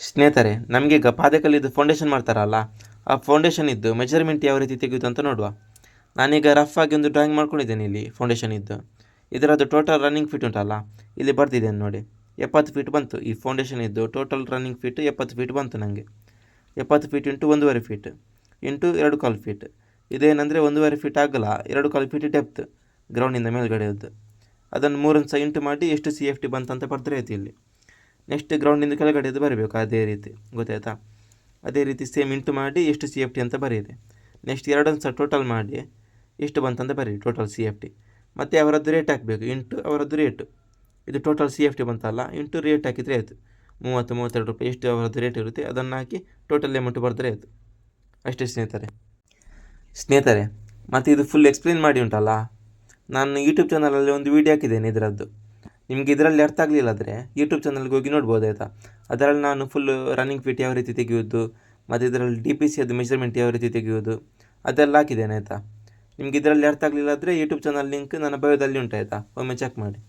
ಸ್ನೇಹಿತರೆ, ನಮಗೆ ಈಗ ಪಾದಕಲ್ಲಿದ್ದು ಫೌಂಡೇಶನ್ ಮಾಡ್ತಾರಲ್ಲ, ಆ ಫೌಂಡೇಶನ್ ಇದ್ದು ಮೆಜರ್ಮೆಂಟ್ ಯಾವ ರೀತಿ ತೆಗೆಯೋದು ಅಂತ ನೋಡುವ. ನಾನೀಗ ರಫ್ ಆಗಿ ಒಂದು ಡ್ರಾಯಿಂಗ್ ಮಾಡ್ಕೊಂಡಿದ್ದೇನೆ ಇಲ್ಲಿ ಫೌಂಡೇಶನ್ ಇದ್ದು. ಇದರದ್ದು ಟೋಟಲ್ ರನ್ನಿಂಗ್ ಫೀಟ್ ಉಂಟಲ್ಲ, ಇಲ್ಲಿ ಬರ್ತಿದ್ದೇನೆ ನೋಡಿ, 70 ಫೀಟ್ ಬಂತು. ಈ ಫೌಂಡೇಶನ್ ಇದ್ದು ಟೋಟಲ್ ರನ್ನಿಂಗ್ ಫೀಟ್ 70 ಫೀಟ್ ಬಂತು ನನಗೆ. 70 feet into 1.5 feet into 2.25 feet. ಇದೇನೆಂದರೆ 1.5 ಫೀಟ್ ಆಗಲ್ಲ, 2.25 ಫೀಟ್ ಡೆಪ್ತ್ ಗ್ರೌಂಡಿಂದ ಮೇಲ್ಗಡೆಯದ್ದು. ಅದನ್ನು ಮೂರನ್ನು ಸಹ ಇಂಟು ಮಾಡಿ ಎಷ್ಟು CFT ಬಂತಂತ ಬರ್ತಾರೆ ಆಯ್ತು ಇಲ್ಲಿ. ನೆಕ್ಸ್ಟ್ ಗ್ರೌಂಡಿಂದ ಕೆಳಗಡೆದು ಬರಬೇಕು ಅದೇ ರೀತಿ, ಗೊತ್ತಾಯ್ತಾ? ಅದೇ ರೀತಿ ಸೇಮ್ ಇಂಟು ಮಾಡಿ ಎಷ್ಟು CFT ಅಂತ ಬರೀರಿ. ನೆಕ್ಸ್ಟ್ ಎರಡನ್ನು ಸಹ ಟೋಟಲ್ ಮಾಡಿ ಎಷ್ಟು ಬಂತಂತ ಬರೀರಿ ಟೋಟಲ್ CFT. ಮತ್ತು ಅವರದ್ದು ರೇಟ್ ಹಾಕಬೇಕು ಇಂಟು ಅವರದ್ದು ರೇಟು. ಇದು ಟೋಟಲ್ CFT ಬಂತಲ್ಲ, ಇಂಟು ರೇಟ್ ಹಾಕಿದರೆ ಆಯಿತು. 30-32 ರೂಪಾಯಿ ಎಷ್ಟು ಅವರದ್ದು ರೇಟ್ ಇರುತ್ತೆ ಅದನ್ನು ಹಾಕಿ ಟೋಟಲ್ ಅಮೌಂಟ್ ಬರೆದ್ರೆ ಆಯಿತು. ಅಷ್ಟೇ ಸ್ನೇಹಿತರೆ, ಮತ್ತು ಇದು ಫುಲ್ ಎಕ್ಸ್ಪ್ಲೇನ್ ಮಾಡಿ ಉಂಟಲ್ಲ, ನಾನು ಯೂಟ್ಯೂಬ್ ಚಾನಲಲ್ಲಿ ಒಂದು ವೀಡಿಯೋ ಹಾಕಿದ್ದೇನೆ ಇದರದ್ದು. ನಿಮಗೆ ಇದರಲ್ಲಿ ಅರ್ಥ ಆಗಲಿಲ್ಲ ಆದರೆ ಯೂಟ್ಯೂಬ್ ಚಾನಲ್ಗೆ ಹೋಗಿ ನೋಡ್ಬೋದು ಆಯಿತಾ. ಅದರಲ್ಲಿ ನಾನು ಫುಲ್ ರನ್ನಿಂಗ್ ಫೀಟ್ ಯಾವ ರೀತಿ ತೆಗೆಯೋದು, ಮತ್ತು ಇದರಲ್ಲಿ DPC ಅದು ಮೆಜರ್ಮೆಂಟ್ ಯಾವ ರೀತಿ ತೆಗೆಯೋದು ಅದೆಲ್ಲ ಹಾಕಿದ್ದೇನೆ ಆಯಿತಾ. ನಿಮಗೆ ಇದರಲ್ಲಿ ಅರ್ಥ ಆಗಲಿಲ್ಲ ಆದರೆ ಯೂಟ್ಯೂಬ್ ಚಾನಲ್ ಲಿಂಕ್ ನನ್ನ ಬಯೋದಲ್ಲಿ ಉಂಟು ಆಯಿತಾ, ಒಮ್ಮೆ ಚೆಕ್ ಮಾಡಿ.